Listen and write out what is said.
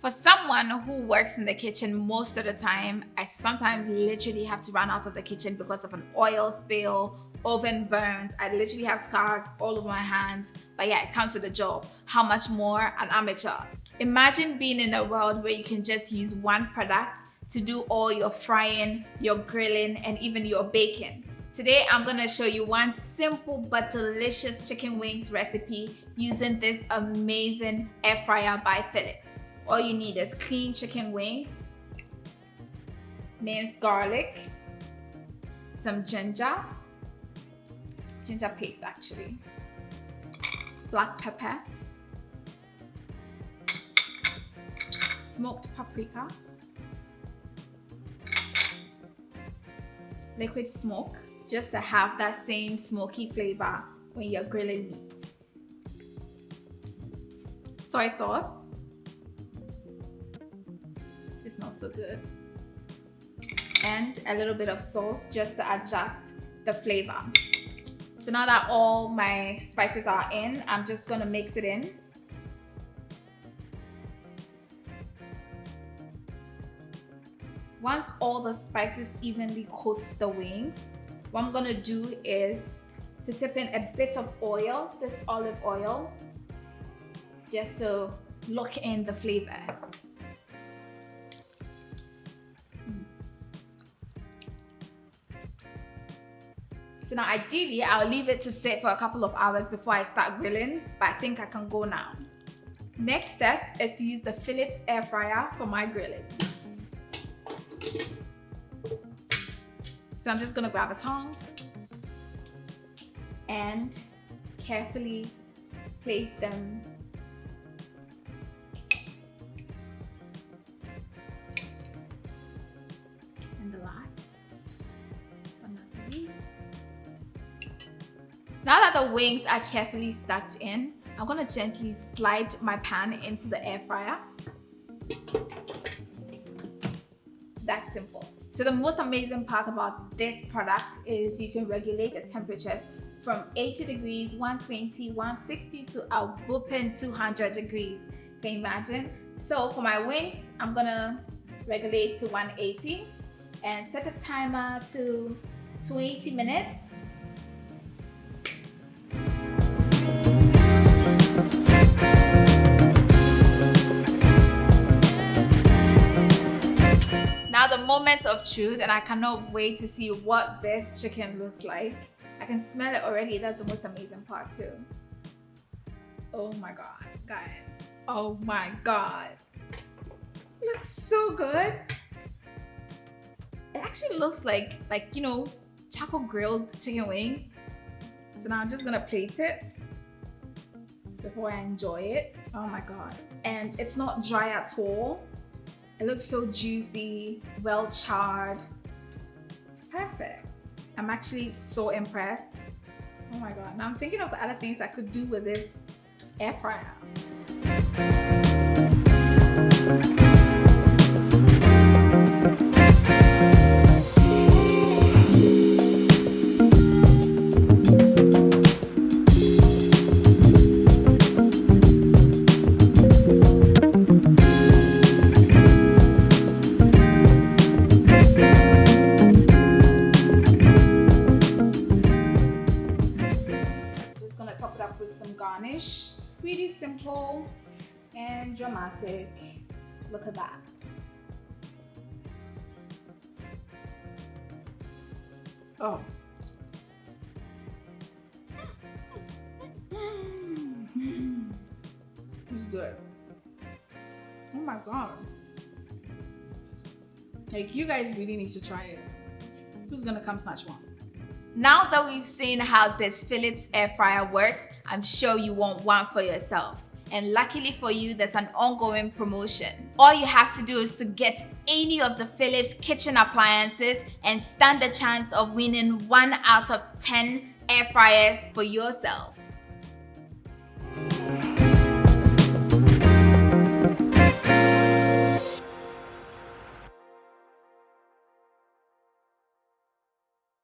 For someone who works in the kitchen most of the time, I sometimes literally have to run out of the kitchen because of an oil spill, oven burns. I literally have scars all over my hands. But yeah, it comes to the job. How much more an amateur? Imagine being in a world where you can just use one product to do all your frying, your grilling, and even your baking. Today, I'm gonna show you one simple but delicious chicken wings recipe using this amazing air fryer by Philips. All you need is clean chicken wings, minced garlic, some ginger paste actually, black pepper, smoked paprika, liquid smoke, just to have that same smoky flavor when you're grilling meat. Soy sauce. It smells so good. And a little bit of salt just to adjust the flavor. So now that all my spices are in, I'm just gonna mix it in. Once all the spices evenly coats the wings, what I'm gonna do is to tip in a bit of oil, this olive oil, just to lock in the flavors. So now ideally, I'll leave it to sit for a couple of hours before I start grilling, but I think I can go now. Next step is to use the Philips AirFryer for my grilling. So I'm just gonna grab a tongue and carefully place them in the last, but not the least. Now that the wings are carefully stuck in, I'm gonna gently slide my pan into the air fryer. That's simple. So the most amazing part about this product is you can regulate the temperatures from 80 degrees, 120, 160 to a whooping 200 degrees. Can you imagine? So for my wings, I'm gonna regulate to 180 and set a timer to 20 minutes. Now the moment of truth, and I cannot wait to see what this chicken looks like. I can smell it already. That's the most amazing part too. Oh my God, guys. Oh my God. This looks so good. It actually looks like you know, charcoal grilled chicken wings. So now I'm just gonna plate it before I enjoy it. Oh my God. And it's not dry at all. It looks so juicy, well charred. It's perfect. I'm actually so impressed. Oh my God. Now I'm thinking of the other things I could do with this air fryer. Garnish. Pretty simple and dramatic. Look at that. Oh. It's good. Oh my God. Like, you guys really need to try it. Who's gonna come snatch one? Now that we've seen how this Philips air fryer works, I'm sure you want one for yourself. And luckily for you, there's an ongoing promotion. All you have to do is to get any of the Philips kitchen appliances and stand a chance of winning 1 out of 10 air fryers for yourself.